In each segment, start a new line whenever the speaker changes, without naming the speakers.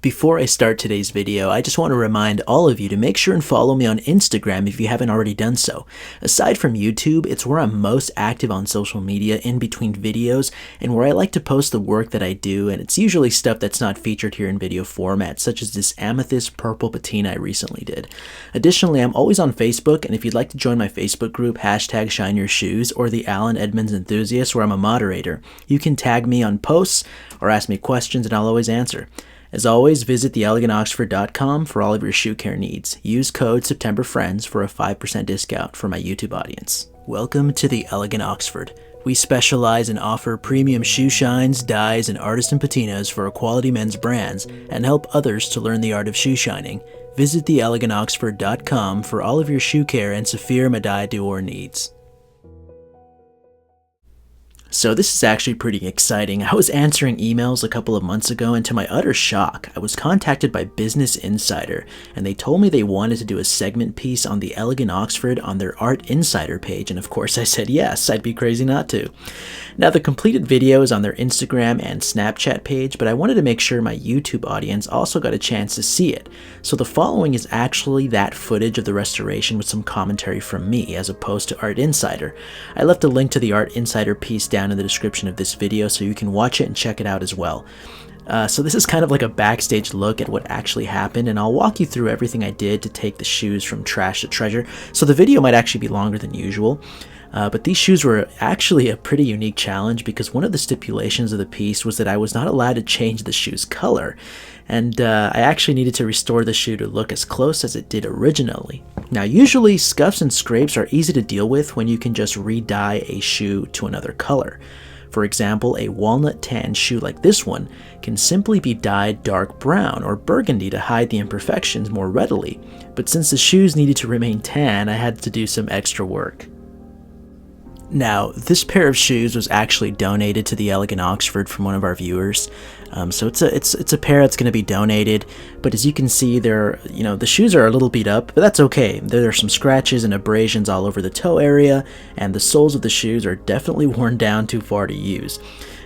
Before I start today's video, I just want to remind all of you to make sure and follow me on Instagram if you haven't already done so. Aside from YouTube, it's where I'm most active on social media in between videos and where I like to post the work that I do, and it's usually stuff that's not featured here in video format, such as this amethyst purple patina I recently did. Additionally, I'm always on Facebook, and if you'd like to join my Facebook group, #ShineYourShoes, or the Alan Edmonds Enthusiast, where I'm a moderator, you can tag me on posts or ask me questions and I'll always answer. As always, visit theelegantoxford.com for all of your shoe care needs. Use code SEPTEMBERFRIENDS for a 5% discount for my YouTube audience. Welcome to the Elegant Oxford. We specialize and offer premium shoe shines, dyes, and artisan patinas for quality men's brands and help others to learn the art of shoe shining. Visit theelegantoxford.com for all of your shoe care and Saphir Madai Dior needs. So this is actually pretty exciting. I was answering emails a couple of months ago, and to my utter shock, I was contacted by Business Insider, and they told me they wanted to do a segment piece on the Elegant Oxford on their Art Insider page, and of course I said yes, I'd be crazy not to. Now the completed video is on their Instagram and Snapchat page, but I wanted to make sure my YouTube audience also got a chance to see it. So the following is actually that footage of the restoration with some commentary from me, as opposed to Art Insider. I left a link to the Art Insider piece down in the description of this video so you can watch it and check it out as well. So this is kind of like a backstage look at what actually happened, and I'll walk you through everything I did to take the shoes from trash to treasure. So the video might actually be longer than usual, but these shoes were actually a pretty unique challenge because one of the stipulations of the piece was that I was not allowed to change the shoe's color, and I actually needed to restore the shoe to look as close as it did originally. Now usually scuffs and scrapes are easy to deal with when you can just re-dye a shoe to another color. For example, a walnut tan shoe like this one can simply be dyed dark brown or burgundy to hide the imperfections more readily, but since the shoes needed to remain tan, I had to do some extra work. Now, this pair of shoes was actually donated to the Elegant Oxford from one of our viewers. So it's a pair that's going to be donated, but as you can see, the shoes are a little beat up, but that's okay. There are some scratches and abrasions all over the toe area, and the soles of the shoes are definitely worn down too far to use.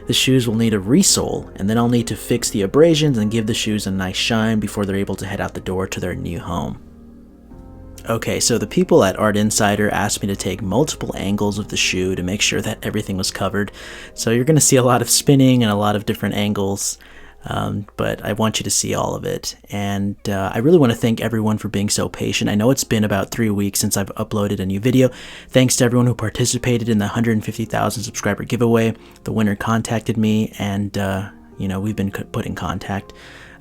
The shoes will need a resole, and then I'll need to fix the abrasions and give the shoes a nice shine before they're able to head out the door to their new home. Okay, so the people at Art Insider asked me to take multiple angles of the shoe to make sure that everything was covered. So you're going to see a lot of spinning and a lot of different angles, but I want you to see all of it. And I really want to thank everyone for being so patient. I know it's been about 3 weeks since I've uploaded a new video. Thanks to everyone who participated in the 150,000 subscriber giveaway. The winner contacted me, and we've been put in contact.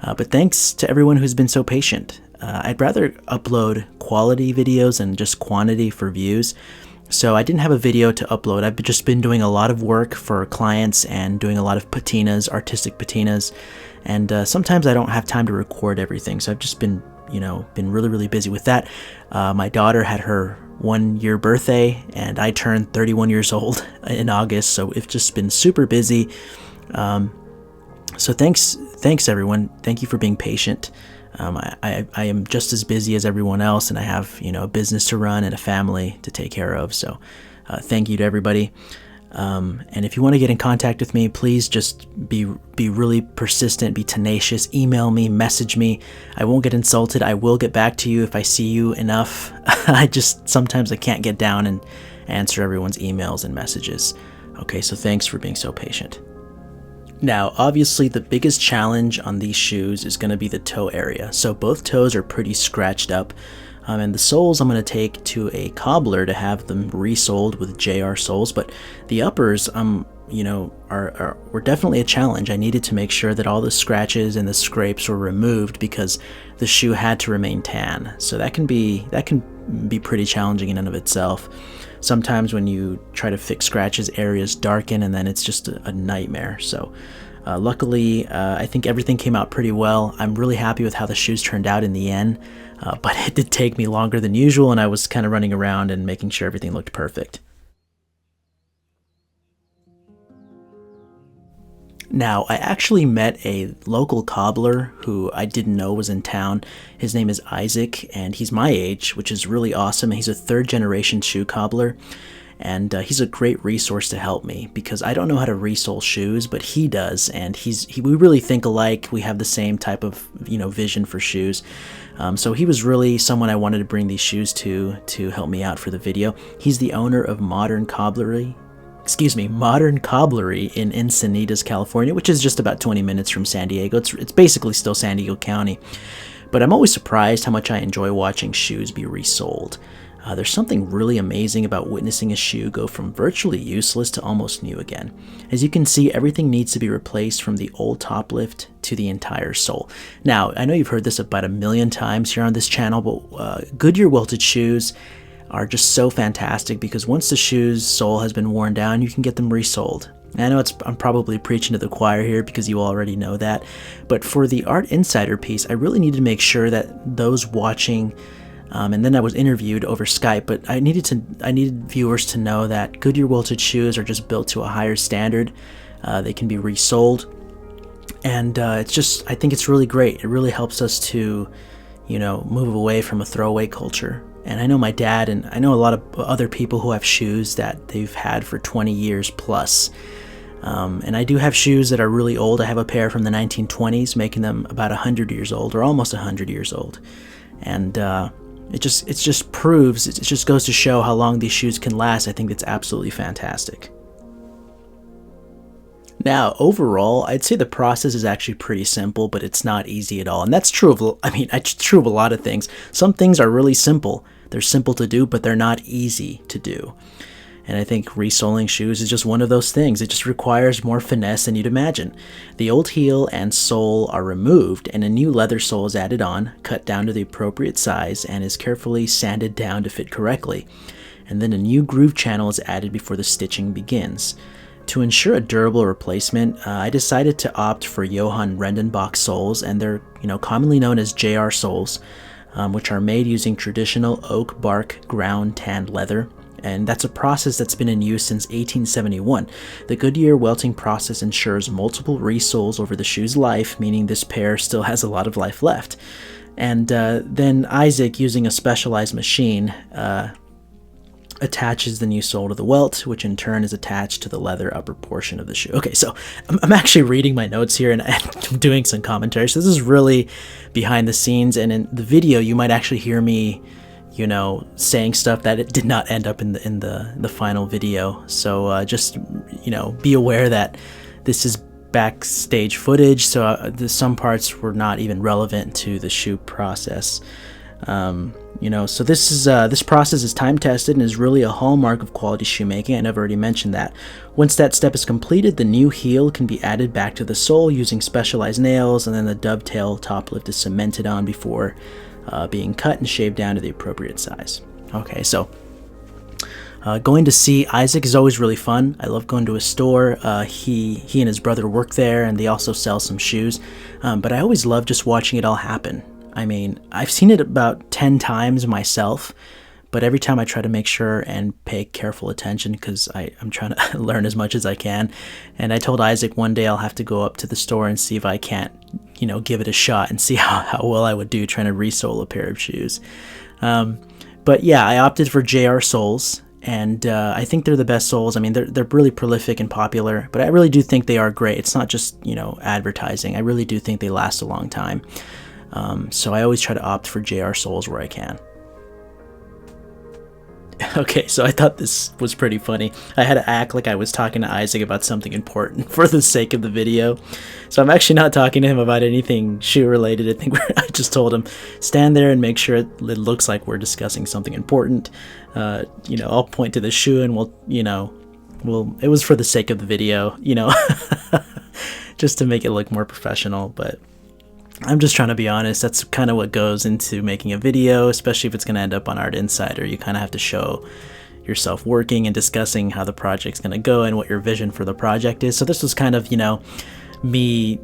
But thanks to everyone who's been so patient. I'd rather upload quality videos than just quantity for views, so I didn't have a video to upload. I've just been doing a lot of work for clients and doing a lot of patinas, artistic patinas, and sometimes I don't have time to record everything, so I've just been really busy with that. My daughter had her 1-year birthday, and I turned 31 years old in August, so it's just been super busy. So thanks everyone. Thank you for being patient. I am just as busy as everyone else, and I have a business to run and a family to take care of. So thank you to everybody. And if you want to get in contact with me, please just be really persistent, be tenacious. Email me, message me. I won't get insulted. I will get back to you if I see you enough. Sometimes I can't get down and answer everyone's emails and messages. Okay, so thanks for being so patient. Now, obviously, the biggest challenge on these shoes is going to be the toe area. So both toes are pretty scratched up, and the soles I'm going to take to a cobbler to have them resoled with JR soles. But the uppers, were definitely a challenge. I needed to make sure that all the scratches and the scrapes were removed because the shoe had to remain tan. So that can be pretty challenging in and of itself. Sometimes when you try to fix scratches, areas darken, and then it's just a nightmare. So luckily, I think everything came out pretty well. I'm really happy with how the shoes turned out in the end, but it did take me longer than usual, and I was kind of running around and making sure everything looked perfect. Now, I actually met a local cobbler who I didn't know was in town. His name is Isaac, and he's my age, which is really awesome. He's a third-generation shoe cobbler, and he's a great resource to help me because I don't know how to resole shoes, but he does, and we really think alike. We have the same type of vision for shoes. So he was really someone I wanted to bring these shoes to help me out for the video. He's the owner of Modern Cobblery in Encinitas, California, which is just about 20 minutes from San Diego. It's basically still San Diego County. But I'm always surprised how much I enjoy watching shoes be resold. There's something really amazing about witnessing a shoe go from virtually useless to almost new again. As you can see, everything needs to be replaced from the old top lift to the entire sole. Now, I know you've heard this about a million times here on this channel, but Goodyear welted shoes are just so fantastic because once the shoe's sole has been worn down, you can get them resoled. I know I'm probably preaching to the choir here because you already know that, but for the Art Insider piece, I really needed to make sure that those watching, and then I was interviewed over Skype, but I needed viewers to know that Goodyear welted shoes are just built to a higher standard. They can be resold, and I think it's really great. It really helps us to, move away from a throwaway culture. And I know my dad, and I know a lot of other people who have shoes that they've had for 20 years plus. And I do have shoes that are really old. I have a pair from the 1920s, making them about 100 years old, or almost 100 years old. And it just goes to show how long these shoes can last. I think it's absolutely fantastic. Now, overall, I'd say the process is actually pretty simple, but it's not easy at all. And that's true of a lot of things. Some things are really simple. They're simple to do, but they're not easy to do. And I think resoling shoes is just one of those things. It just requires more finesse than you'd imagine. The old heel and sole are removed, and a new leather sole is added on, cut down to the appropriate size, and is carefully sanded down to fit correctly. And then a new groove channel is added before the stitching begins. To ensure a durable replacement, I decided to opt for Johann Rendenbach soles, and they're commonly known as JR soles, which are made using traditional oak bark ground tanned leather. And that's a process that's been in use since 1871. The Goodyear welting process ensures multiple resoles over the shoe's life, meaning this pair still has a lot of life left. And then Isaac, using a specialized machine, attaches the new sole to the welt, which in turn is attached to the leather upper portion of the shoe. Okay, so I'm actually reading my notes here and I'm doing some commentary. So this is really behind the scenes, and in the video you might actually hear me saying stuff that it did not end up in the final video. So just be aware that this is backstage footage, so some parts were not even relevant to the shoe process. So this process is time tested and is really a hallmark of quality shoemaking, and I've already mentioned that. Once that step is completed, the new heel can be added back to the sole using specialized nails, and then the dovetail top lift is cemented on before being cut and shaved down to the appropriate size. Okay, so going to see Isaac is always really fun. I love going to a store. He and his brother work there, and they also sell some shoes. But I always love just watching it all happen. I mean, I've seen it about 10 times myself, but every time I try to make sure and pay careful attention because I'm trying to learn as much as I can. And I told Isaac one day I'll have to go up to the store and see if I can't, give it a shot and see how well I would do trying to resole a pair of shoes. But yeah, I opted for JR soles, and I think they're the best soles. I mean, they're really prolific and popular, but I really do think they are great. It's not just, advertising. I really do think they last a long time. So I always try to opt for JR soles where I can. Okay, so I thought this was pretty funny. I had to act like I was talking to Isaac about something important for the sake of the video. So I'm actually not talking to him about anything shoe related. I just told him, stand there and make sure it looks like we're discussing something important. I'll point to the shoe and it was for the sake of the video, just to make it look more professional, but I'm just trying to be honest. That's kind of what goes into making a video, especially if it's going to end up on Art Insider. You kind of have to show yourself working and discussing how the project's going to go and what your vision for the project is. So this was kind of, me,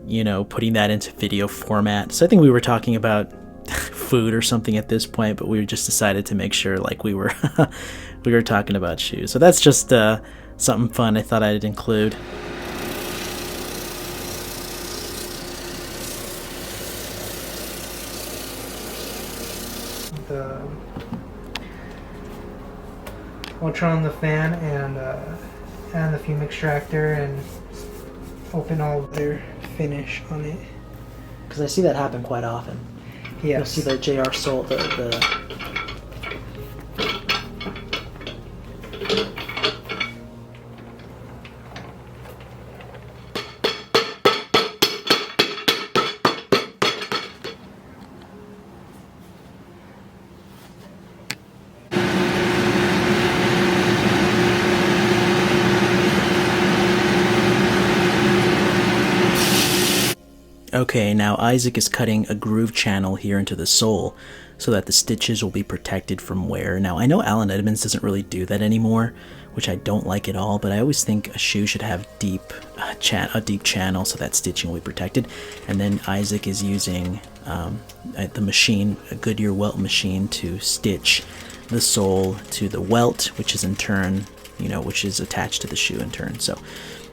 putting that into video format. So I think we were talking about food or something at this point, but we just decided to make sure like we were we were talking about shoes. So that's just something fun I thought I'd include.
We'll turn on the fan and the fume extractor and open all their finish on it.
Because I see that happen quite often.
Yes.
You'll see the JR Soul, the Okay, now Isaac is cutting a groove channel here into the sole so that the stitches will be protected from wear. Now, I know Allen Edmonds doesn't really do that anymore, which I don't like at all, but I always think a shoe should have a deep channel so that stitching will be protected. And then Isaac is using the machine, a Goodyear welt machine, to stitch the sole to the welt, which is in turn, which is attached to the shoe in turn. So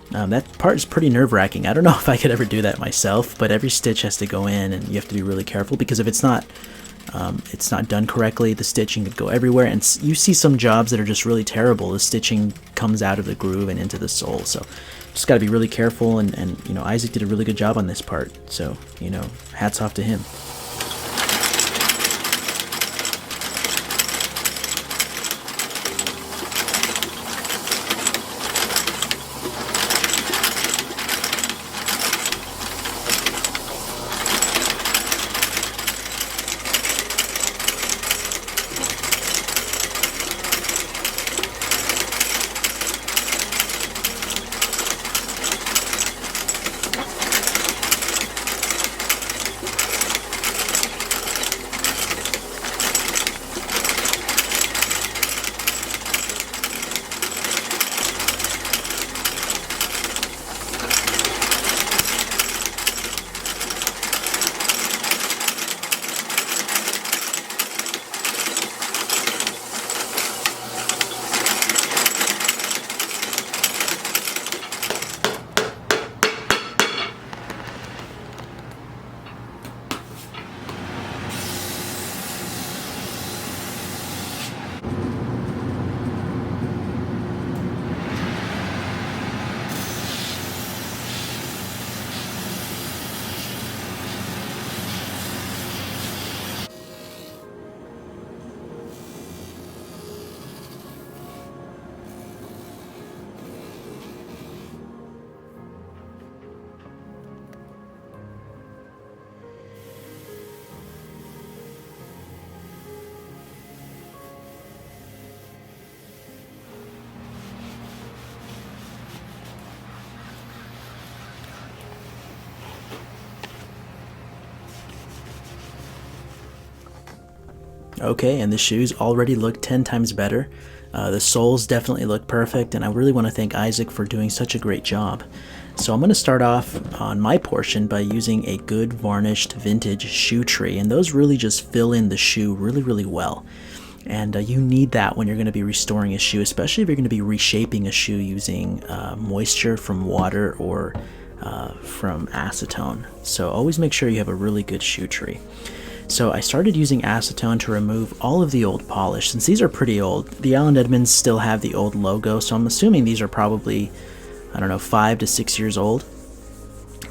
that part is pretty nerve-wracking. I don't know if I could ever do that myself, but every stitch has to go in, and you have to be really careful, because if it's not done correctly, the stitching could go everywhere. And you see some jobs that are just really terrible. The stitching comes out of the groove and into the sole, so just got to be really careful. And Isaac did a really good job on this part, so hats off to him. Okay, and the shoes already look 10 times better. The soles definitely look perfect, and I really want to thank Isaac for doing such a great job. So I'm going to start off on my portion by using a good varnished vintage shoe tree, and those really just fill in the shoe really well. And you need that when you're going to be restoring a shoe, especially if you're going to be reshaping a shoe using moisture from water or from acetone. So always make sure you have a really good shoe tree. So I started using acetone to remove all of the old polish. Since these are pretty old, the Allen Edmonds still have the old logo, so I'm assuming these are probably, 5 to 6 years old.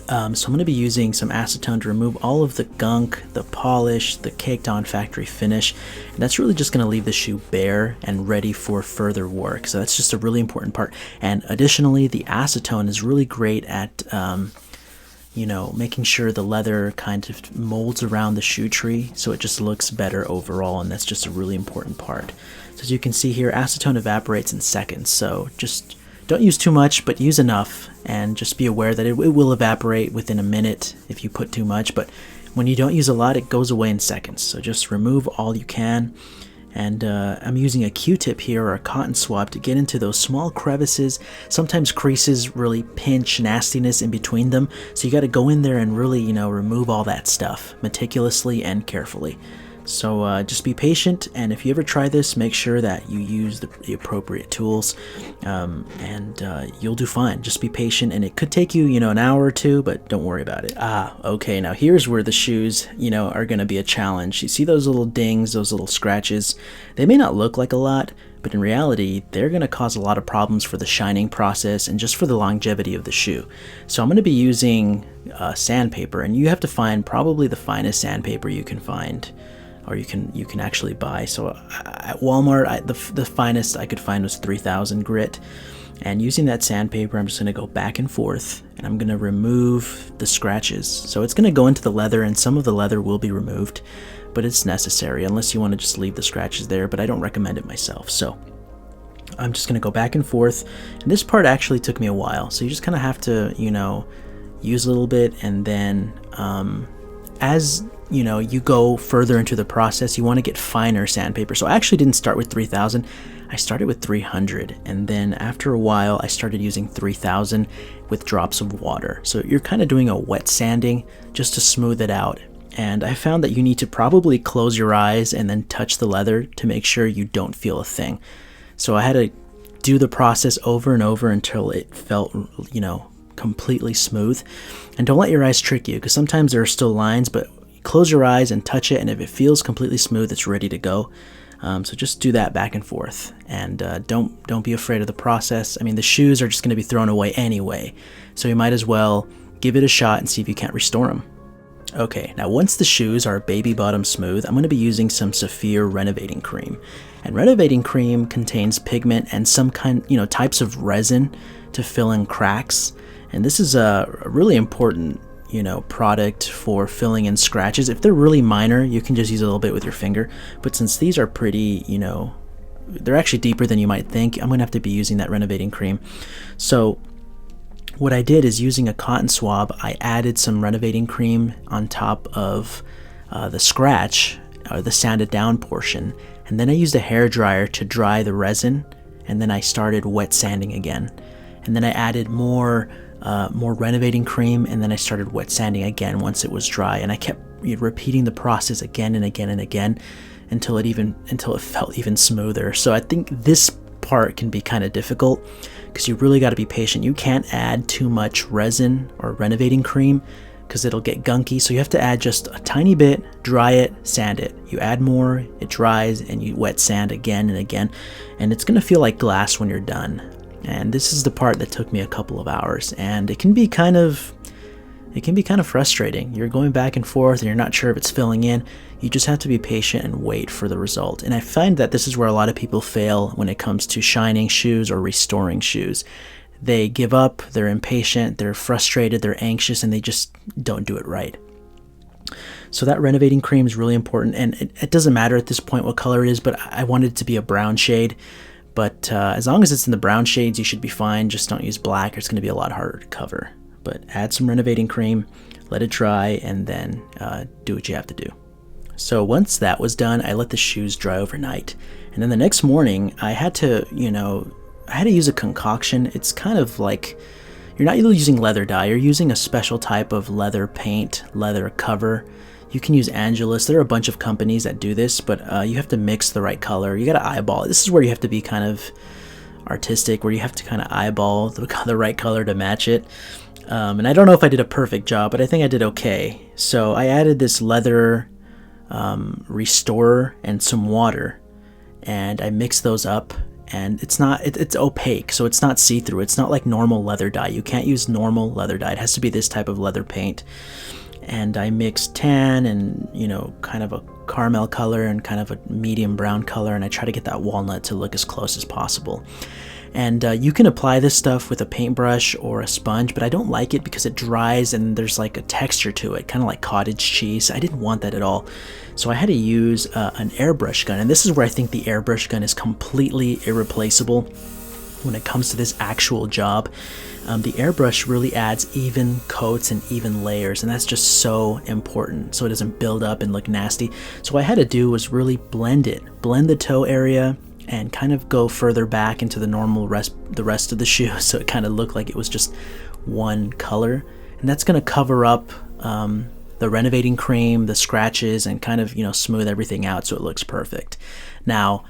So I'm going to be using some acetone to remove all of the gunk, the polish, the caked on factory finish, and that's really just going to leave the shoe bare and ready for further work. So that's just a really important part. And additionally, the acetone is really great at making sure the leather kind of molds around the shoe tree, so it just looks better overall, and that's just a really important part. So as you can see here, acetone evaporates in seconds, so just don't use too much, but use enough, and just be aware that it will evaporate within a minute if you put too much, but when you don't use a lot, it goes away in seconds. So just remove all you can. And I'm using a Q-tip here or a cotton swab to get into those small crevices. Sometimes creases really pinch nastiness in between them, so you got to go in there and really, remove all that stuff meticulously and carefully. So just be patient, and if you ever try this, make sure that you use the appropriate tools, and you'll do fine. Just be patient, and it could take you, an hour or two, but don't worry about it. Okay, now here's where the shoes, are going to be a challenge. You see those little dings, those little scratches? They may not look like a lot, but in reality, they're going to cause a lot of problems for the shining process and just for the longevity of the shoe. So I'm going to be using sandpaper, and you have to find probably the finest sandpaper you can find, or you can actually buy. So at Walmart, the finest I could find was 3000 grit. And using that sandpaper, I'm just going to go back and forth, and I'm going to remove the scratches. So it's going to go into the leather, and some of the leather will be removed, but it's necessary unless you want to just leave the scratches there, but I don't recommend it myself. So I'm just going to go back and forth, and this part actually took me a while. So you just kind of have to, use a little bit, and then as you go further into the process, you want to get finer sandpaper. So I actually didn't start with 3000. I started with 300, and then after a while I started using 3000 with drops of water. So you're kind of doing a wet sanding just to smooth it out. And I found that you need to probably close your eyes and then touch the leather to make sure you don't feel a thing. So I had to do the process over and over until it felt, completely smooth. And don't let your eyes trick you, because sometimes there are still lines, but close your eyes and touch it, and if it feels completely smooth, it's ready to go. So just do that back and forth, and don't be afraid of the process. I mean, the shoes are just going to be thrown away anyway, so you might as well give it a shot and see if you can't restore them. Okay, now once the shoes are baby bottom smooth, I'm going to be using some Saphir renovating cream. And renovating cream contains pigment and some types of resin to fill in cracks. And this is a really important product for filling in scratches. If they're really minor, you can just use a little bit with your finger, but since these are pretty, they're actually deeper than you might think, I'm gonna have to be using that renovating cream. So what I did is, using a cotton swab, I added some renovating cream on top of the scratch, or the sanded down portion, and then I used a hair dryer to dry the resin, and then I started wet sanding again, and then I added more renovating cream, and then I started wet sanding again once it was dry, and I kept repeating the process again and again and again until it felt even smoother. So I think this part can be kind of difficult because you really got to be patient. You can't add too much resin or renovating cream because it'll get gunky, so you have to add just a tiny bit, dry it, sand it. You add more, it dries, and you wet sand again and again, and it's gonna feel like glass when you're done. And this is the part that took me a couple of hours, and it can be kind of frustrating. You're going back and forth and you're not sure if it's filling in. You just have to be patient and wait for the result. And I find that this is where a lot of people fail when it comes to shining shoes or restoring shoes. They give up, they're impatient, they're frustrated, they're anxious, and they just don't do it right. So that renovating cream is really important, and it doesn't matter at this point what color it is, but I wanted it to be a brown shade. But as long as it's in the brown shades, you should be fine. Just don't use black, or it's going to be a lot harder to cover. But add some renovating cream, let it dry, and then do what you have to do. So once that was done, I let the shoes dry overnight. And then the next morning, I had to use a concoction. It's kind of like, you're not using leather dye, you're using a special type of leather paint, leather cover. You can use Angelus. There are a bunch of companies that do this, but you have to mix the right color. You got to eyeball it. This is where you have to be kind of artistic, where you have to kind of eyeball the right color to match it. And I don't know if I did a perfect job, but I think I did okay. So I added this leather restorer and some water, and I mixed those up. And it's opaque, so it's not see-through. It's not like normal leather dye. You can't use normal leather dye. It has to be this type of leather paint. And I mixed tan and, kind of a caramel color and kind of a medium brown color, and I try to get that walnut to look as close as possible. And you can apply this stuff with a paintbrush or a sponge, but I don't like it because it dries and there's like a texture to it, kind of like cottage cheese. I didn't want that at all. So I had to use an airbrush gun, and this is where I think the airbrush gun is completely irreplaceable when it comes to this actual job. The airbrush really adds even coats and even layers, and that's just so important so it doesn't build up and look nasty. So what I had to do was really blend the toe area and kind of go further back into the rest of the shoe, so it kind of looked like it was just one color. And that's going to cover up the renovating cream, the scratches, and kind of smooth everything out so it looks perfect. Now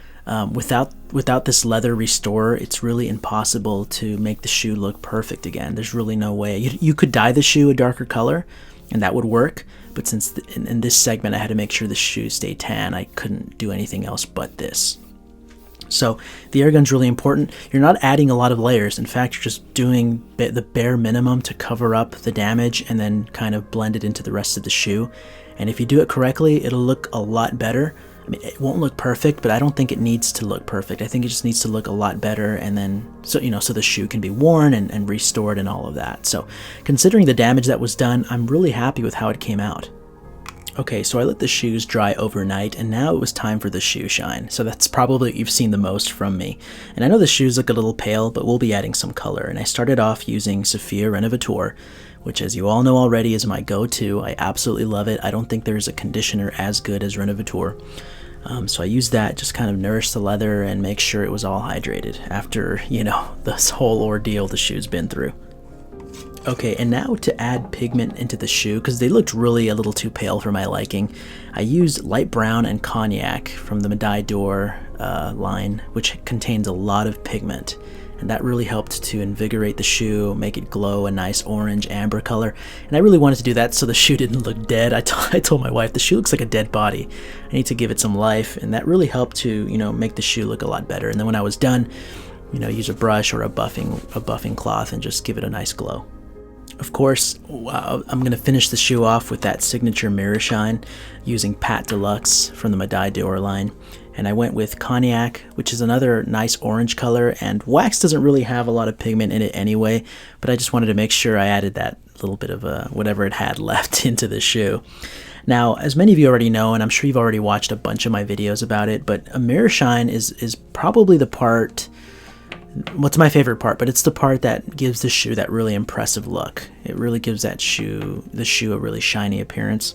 without this leather restorer, it's really impossible to make the shoe look perfect again. There's really no way. You could dye the shoe a darker color and that would work, but since in this segment I had to make sure the shoe stayed tan, I couldn't do anything else but this. So the air gun's really important. You're not adding a lot of layers. In fact, you're just doing the bare minimum to cover up the damage and then kind of blend it into the rest of the shoe. And if you do it correctly, it'll look a lot better. I mean, it won't look perfect, but I don't think it needs to look perfect. I think it just needs to look a lot better, and then so the shoe can be worn and restored and all of that. So considering the damage that was done, I'm really happy with how it came out. Okay, so I let the shoes dry overnight, and now it was time for the shoe shine. So that's probably what you've seen the most from me. And I know the shoes look a little pale, but we'll be adding some color. And I started off using Saphir Renovateur, which, as you all know already, is my go-to. I absolutely love it. I don't think there's a conditioner as good as Renovateur. So I used that, just kind of nourish the leather and make sure it was all hydrated after, this whole ordeal the shoe's been through. Okay, and now to add pigment into the shoe, because they looked really a little too pale for my liking, I used light brown and cognac from the Medaille d'Or line, which contains a lot of pigment. And that really helped to invigorate the shoe, make it glow a nice orange amber color. And I really wanted to do that so the shoe didn't look dead. I told my wife, the shoe looks like a dead body. I need to give it some life, and that really helped to, make the shoe look a lot better. And then when I was done, use a brush or a buffing cloth and just give it a nice glow. Of course, I'm going to finish the shoe off with that signature mirror shine using Pat Deluxe from the Medaille d'Or line. And I went with cognac, which is another nice orange color, and wax doesn't really have a lot of pigment in it anyway, but I just wanted to make sure I added that little bit of whatever it had left into the shoe. Now, as many of you already know, and I'm sure you've already watched a bunch of my videos about it, but a mirror shine is probably the part, what's my favorite part, but it's the part that gives the shoe that really impressive look. It really gives the shoe a really shiny appearance.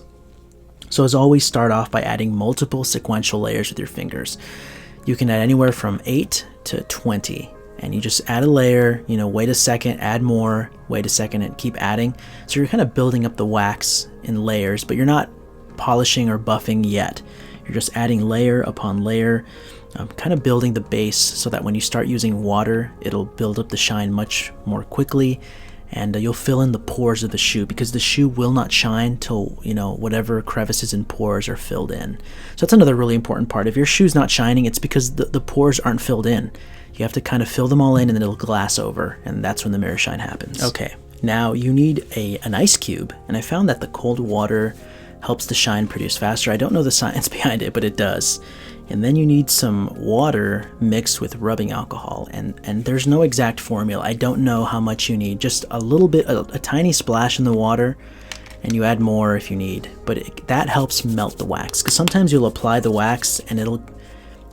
So as always, start off by adding multiple sequential layers with your fingers. You can add anywhere from 8 to 20, and you just add a layer, wait a second, add more, wait a second, and keep adding. So you're kind of building up the wax in layers, but you're not polishing or buffing yet. You're just adding layer upon layer, kind of building the base so that when you start using water, it'll build up the shine much more quickly, and you'll fill in the pores of the shoe, because the shoe will not shine till whatever crevices and pores are filled in. So that's another really important part. If your shoe's not shining, it's because the pores aren't filled in. You have to kind of fill them all in, and then it'll glass over, and that's when the mirror shine happens. Okay, now you need an ice cube, and I found that the cold water helps the shine produce faster. I don't know the science behind it, but it does. And then you need some water mixed with rubbing alcohol, and there's no exact formula. I don't know how much you need, just a little bit, a tiny splash in the water, and you add more if you need, but that helps melt the wax, because sometimes you'll apply the wax and it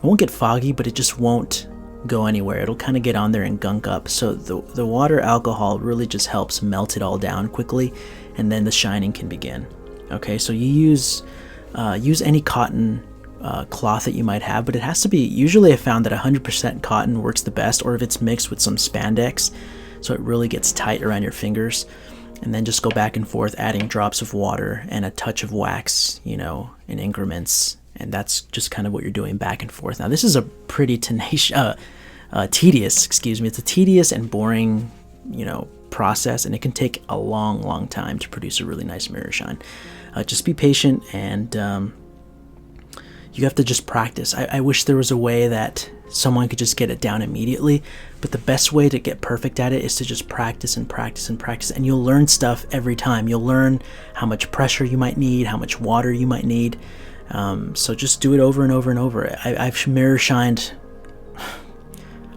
won't get foggy, but it just won't go anywhere. It'll kind of get on there and gunk up. So the water alcohol really just helps melt it all down quickly, and then the shining can begin. Okay, so you use any cotton cloth that you might have, but it has to be, usually I found that 100% cotton works the best, or if it's mixed with some spandex, so it really gets tight around your fingers. And then just go back and forth, adding drops of water and a touch of wax, in increments, and that's just kind of what you're doing back and forth. Now this is a pretty tedious, it's a tedious and boring, process, and it can take a long time to produce a really nice mirror shine. Just be patient, and you have to just practice. I wish there was a way that someone could just get it down immediately, but the best way to get perfect at it is to just practice and practice and practice, and you'll learn stuff every time. You'll learn how much pressure you might need, how much water you might need. So just do it over and over and over. I've mirror shined,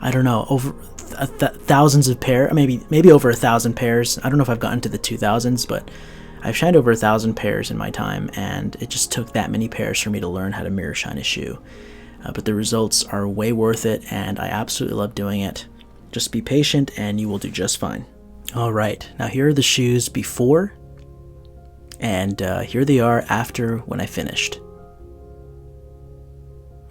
I don't know, over thousands of pairs, maybe over 1,000 pairs. I don't know if I've gotten to the 2000s, but I've shined over 1,000 pairs in my time, and it just took that many pairs for me to learn how to mirror shine a shoe. But the results are way worth it, and I absolutely love doing it. Just be patient, and you will do just fine. All right, now here are the shoes before, and here they are after when I finished.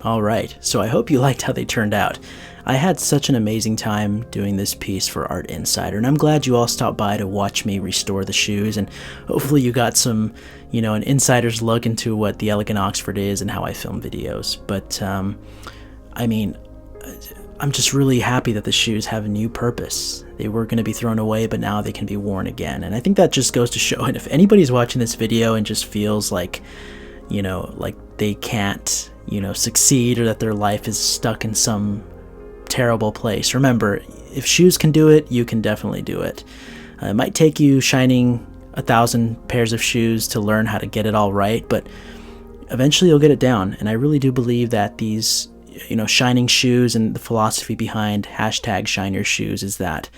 All right, so I hope you liked how they turned out. I had such an amazing time doing this piece for Art Insider, and I'm glad you all stopped by to watch me restore the shoes, and hopefully you got some, an insider's look into what the Elegant Oxford is and how I film videos. But, I'm just really happy that the shoes have a new purpose. They were going to be thrown away, but now they can be worn again, and I think that just goes to show, and if anybody's watching this video and just feels like, like they can't, succeed, or that their life is stuck in some terrible place. Remember, if shoes can do it, you can definitely do it. It might take you shining 1,000 pairs of shoes to learn how to get it all right, but eventually you'll get it down. And I really do believe that these, shining shoes, and the philosophy behind #ShineYourShoes is that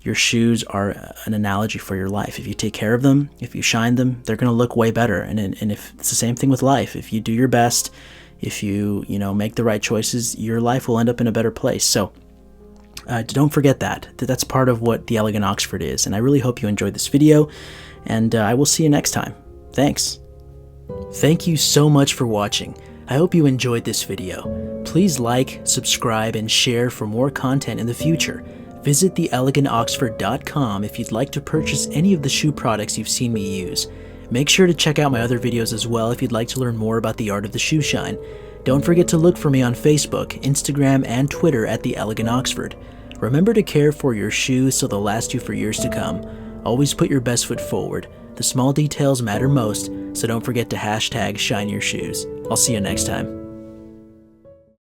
your shoes are an analogy for your life. If you take care of them, if you shine them, they're going to look way better. And if it's the same thing with life, if you do your best, if you make the right choices, your life will end up in a better place. So don't forget that's part of what the Elegant Oxford is. And I really hope you enjoyed this video, and I will see you next time. Thanks. Thank you so much for watching. I hope you enjoyed this video. Please like, subscribe, and share for more content in the future. Visit theelegantoxford.com if you'd like to purchase any of the shoe products you've seen me use. Make sure to check out my other videos as well if you'd like to learn more about the art of the shoe shine. Don't forget to look for me on Facebook, Instagram, and Twitter at The Elegant Oxford. Remember to care for your shoes so they'll last you for years to come. Always put your best foot forward. The small details matter most, so don't forget to #ShineYourShoes. I'll see you next time.